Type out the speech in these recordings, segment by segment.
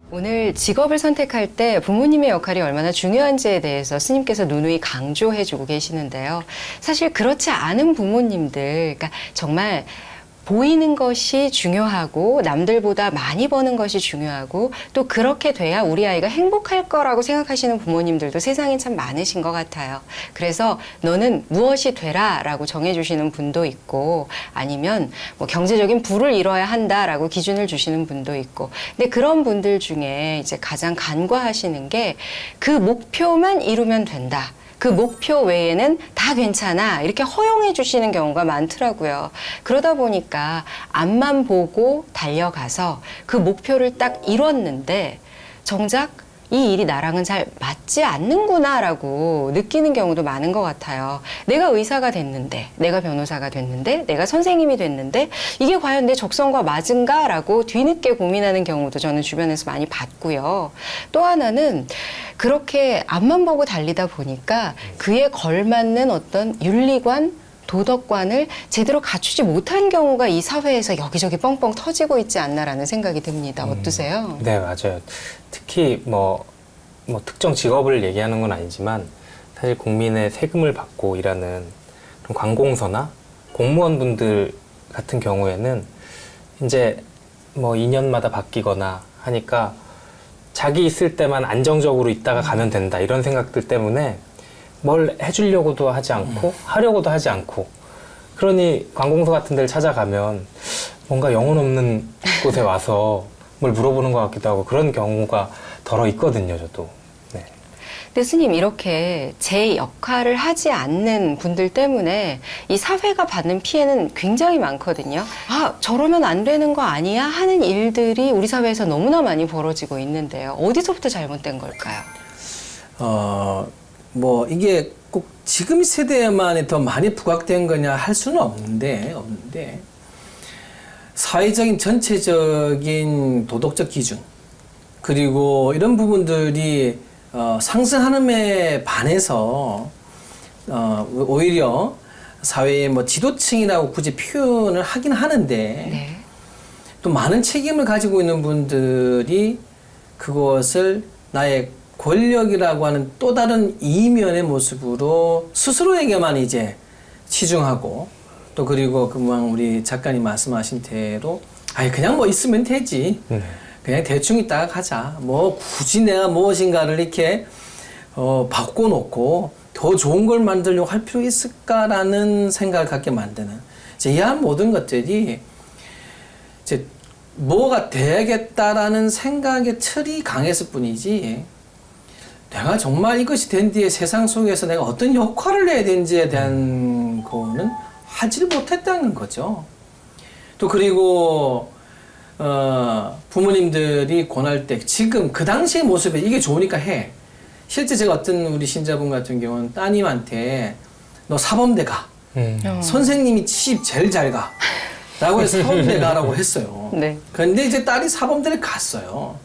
오늘 직업을 선택할 때 부모님의 역할이 얼마나 중요한지에 대해서 스님께서 누누이 강조해주고 계시는데요. 사실 그렇지 않은 부모님들, 그러니까 정말 보이는 것이 중요하고 남들보다 많이 버는 것이 중요하고 또 그렇게 돼야 우리 아이가 행복할 거라고 생각하시는 부모님들도 세상에 참 많으신 것 같아요. 그래서 너는 무엇이 되라 라고 정해주시는 분도 있고 아니면 뭐 경제적인 부를 이뤄야 한다라고 기준을 주시는 분도 있고 근데 그런 분들 중에 이제 가장 간과하시는 게 그 목표만 이루면 된다. 그 목표 외에는 다 괜찮아 이렇게 허용해 주시는 경우가 많더라고요. 그러다 보니까 앞만 보고 달려가서 그 목표를 딱 이뤘는데 정작 이 일이 나랑은 잘 맞지 않는구나라고 느끼는 경우도 많은 것 같아요. 내가 의사가 됐는데, 내가 변호사가 됐는데, 내가 선생님이 됐는데 이게 과연 내 적성과 맞은가라고 뒤늦게 고민하는 경우도 저는 주변에서 많이 봤고요. 또 하나는 그렇게 앞만 보고 달리다 보니까 그에 걸맞는 어떤 윤리관, 도덕관을 제대로 갖추지 못한 경우가 이 사회에서 여기저기 뻥뻥 터지고 있지 않나라는 생각이 듭니다. 어떠세요? 네, 맞아요. 특히 뭐 특정 직업을 얘기하는 건 아니지만 사실 국민의 세금을 받고 일하는 그런 관공서나 공무원분들 같은 경우에는 이제 뭐 2년마다 바뀌거나 하니까 자기 있을 때만 안정적으로 있다가 가면 된다 이런 생각들 때문에 뭘 해주려고도 하지 않고 하려고도 하지 않고 그러니 관공서 같은 데를 찾아가면 뭔가 영혼 없는 곳에 와서 뭘 물어보는 것 같기도 하고 그런 경우가 덜어 있거든요, 저도. 네. 근데 스님 이렇게 제 역할을 하지 않는 분들 때문에 이 사회가 받는 피해는 굉장히 많거든요. 아, 저러면 안 되는 거 아니야? 하는 일들이 우리 사회에서 너무나 많이 벌어지고 있는데요. 어디서부터 잘못된 걸까요? 뭐 이게 꼭 지금 세대에만 더 많이 부각된 거냐 할 수는 없는데 사회적인 전체적인 도덕적 기준 그리고 이런 부분들이 상승하는에 반해서 오히려 사회의 뭐 지도층이라고 굳이 표현을 하긴 하는데 네. 또 많은 책임을 가지고 있는 분들이 그것을 나의 권력이라고 하는 또 다른 이면의 모습으로 스스로에게만 이제 치중하고 또 그리고 그만 우리 작가님 말씀하신 대로 아니 그냥 뭐 있으면 되지 그냥 대충 있다가 가자 뭐 굳이 내가 무엇인가를 이렇게 바꿔놓고 더 좋은 걸 만들려고 할 필요 있을까라는 생각을 갖게 만드는 이제 이러한 모든 것들이 이제 뭐가 돼야겠다라는 생각의 틀이 강했을 뿐이지 내가 정말 이것이 된 뒤에 세상 속에서 내가 어떤 역할을 해야 되는지에 대한 거는 하지를 못했다는 거죠. 또 그리고 부모님들이 권할 때 지금 그 당시의 모습에 이게 좋으니까 해. 실제 제가 어떤 우리 신자분 같은 경우는 따님한테 너 사범대 가. 선생님이 시집 제일 잘 가. 라고 해서 사범대 가라고 했어요. 네. 근데 이제 딸이 사범대를 갔어요.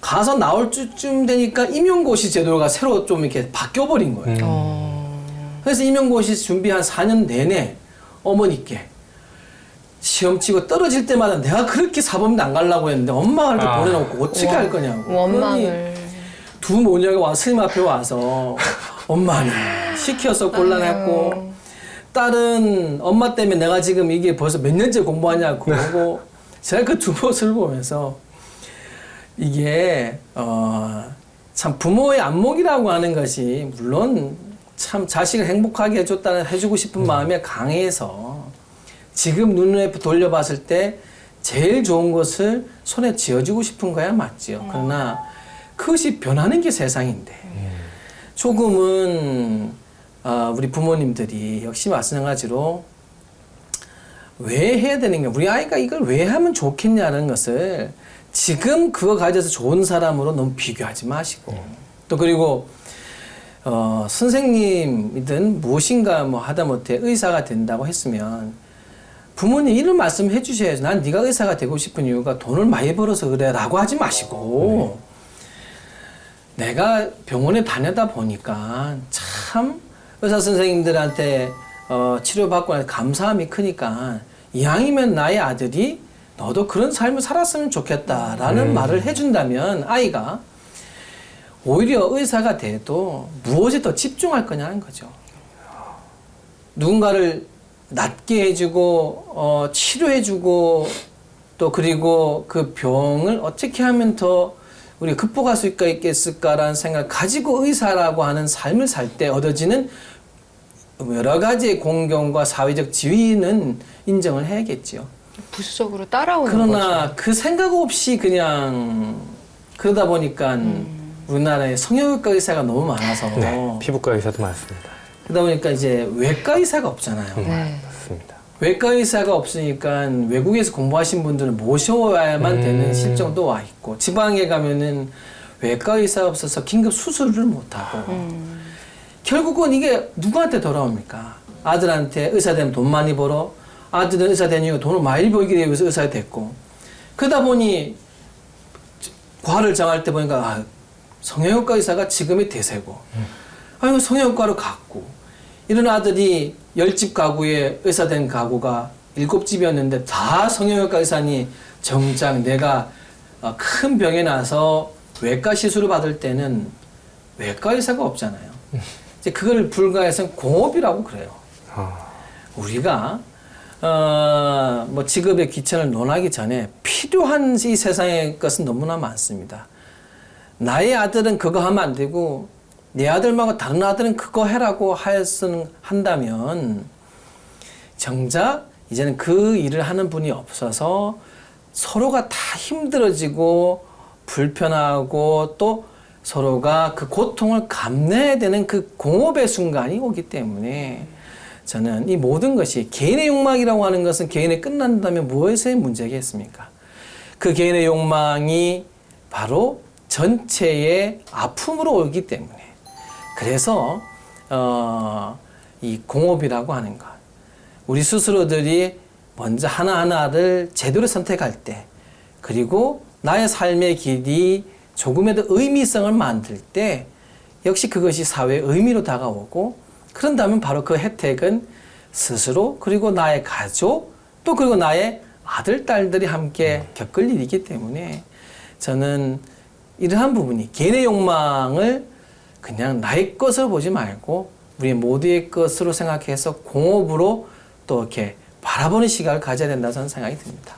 가서 나올 쯤 되니까 임용고시 제도가 새로 좀 이렇게 바뀌어버린 거예요. 그래서 임용고시 준비 한 4년 내내 어머니께 시험 치고 떨어질 때마다 내가 그렇게 사범대 안 가려고 했는데 엄마가 이렇게 보내놓고 어떻게 할 거냐고. 원망을. 두 모녀가 와 스님 앞에 와서 엄마는 시켜서 곤란했고 딸은 엄마 때문에 내가 지금 이게 벌써 몇 년째 공부하냐고 그러고 제가 그 두 모습을 보면서 이게 참 부모의 안목이라고 하는 것이 물론 참 자식을 행복하게 해주고 싶은 마음이 강해서 지금 눈에 돌려봤을 때 제일 좋은 것을 손에 쥐어주고 싶은 거야 맞지요. 그러나 그것이 변하는 게 세상인데 조금은 우리 부모님들이 역시 마찬가지로 왜 해야 되는가 우리 아이가 이걸 왜 하면 좋겠냐는 것을 지금 그거 가져서 좋은 사람으로 너무 비교하지 마시고 또 그리고 선생님이든 무엇인가 뭐 하다못해 의사가 된다고 했으면 부모님 이런 말씀 해주셔야죠. 난 네가 의사가 되고 싶은 이유가 돈을 많이 벌어서 그래 라고 하지 마시고 내가 병원에 다니다 보니까 참 의사 선생님들한테 치료받고 나서 감사함이 크니까 이왕이면 나의 아들이 너도 그런 삶을 살았으면 좋겠다라는 말을 해준다면 아이가 오히려 의사가 돼도 무엇에 더 집중할 거냐는 거죠. 누군가를 낫게 해주고 치료해주고 또 그리고 그 병을 어떻게 하면 더 우리가 극복할 수 있겠을까라는 생각을 가지고 의사라고 하는 삶을 살 때 얻어지는 여러 가지의 공경과 사회적 지위는 인정을 해야겠지요. 부수적으로 따라오는 그러나 거죠. 그 생각 없이 그냥 그러다 보니까 우리나라에 성형외과 의사가 너무 많아서 네, 피부과 의사도 많습니다. 그러다 보니까 이제 외과 의사가 없잖아요. 네. 맞습니다. 외과 의사가 없으니까 외국에서 공부하신 분들은 모셔야만 되는 실정도 와 있고 지방에 가면은 외과 의사가 없어서 긴급 수술을 못 하고 결국은 이게 누구한테 돌아옵니까? 아들한테 의사 되면 돈 많이 벌어. 아들은 의사 되는 이유가 돈을 많이 벌기 위해서 의사가 됐고 그러다 보니 과를 정할 때 보니까 성형외과 의사가 지금의 대세고 아니 성형외과로 갔고 이런 아들이 10집 가구에 의사 된 가구가 7집이었는데 다 성형외과 의사니 정작 내가 큰 병에 나서 외과 시술을 받을 때는 외과 의사가 없잖아요. 이제 그걸 불가해서 공업이라고 그래요. 우리가 뭐 직업의 귀천을 논하기 전에 필요한 이 세상의 것은 너무나 많습니다. 나의 아들은 그거 하면 안 되고 내 아들 말고 다른 아들은 그거 해라고 한다면 정작 이제는 그 일을 하는 분이 없어서 서로가 다 힘들어지고 불편하고 또 서로가 그 고통을 감내해야 되는 그 공업의 순간이 오기 때문에 저는 이 모든 것이 개인의 욕망이라고 하는 것은 개인에 끝난다면 무엇의 문제겠습니까? 그 개인의 욕망이 바로 전체의 아픔으로 오기 때문에 그래서 이 공업이라고 하는 것 우리 스스로들이 먼저 하나하나를 제대로 선택할 때 그리고 나의 삶의 길이 조금이라도 의미성을 만들 때 역시 그것이 사회의 의미로 다가오고 그런다면 바로 그 혜택은 스스로 그리고 나의 가족 또 그리고 나의 아들, 딸들이 함께 겪을 일이기 때문에 저는 이러한 부분이 개인의 욕망을 그냥 나의 것으로 보지 말고 우리 모두의 것으로 생각해서 공업으로 또 이렇게 바라보는 시각을 가져야 된다는 생각이 듭니다.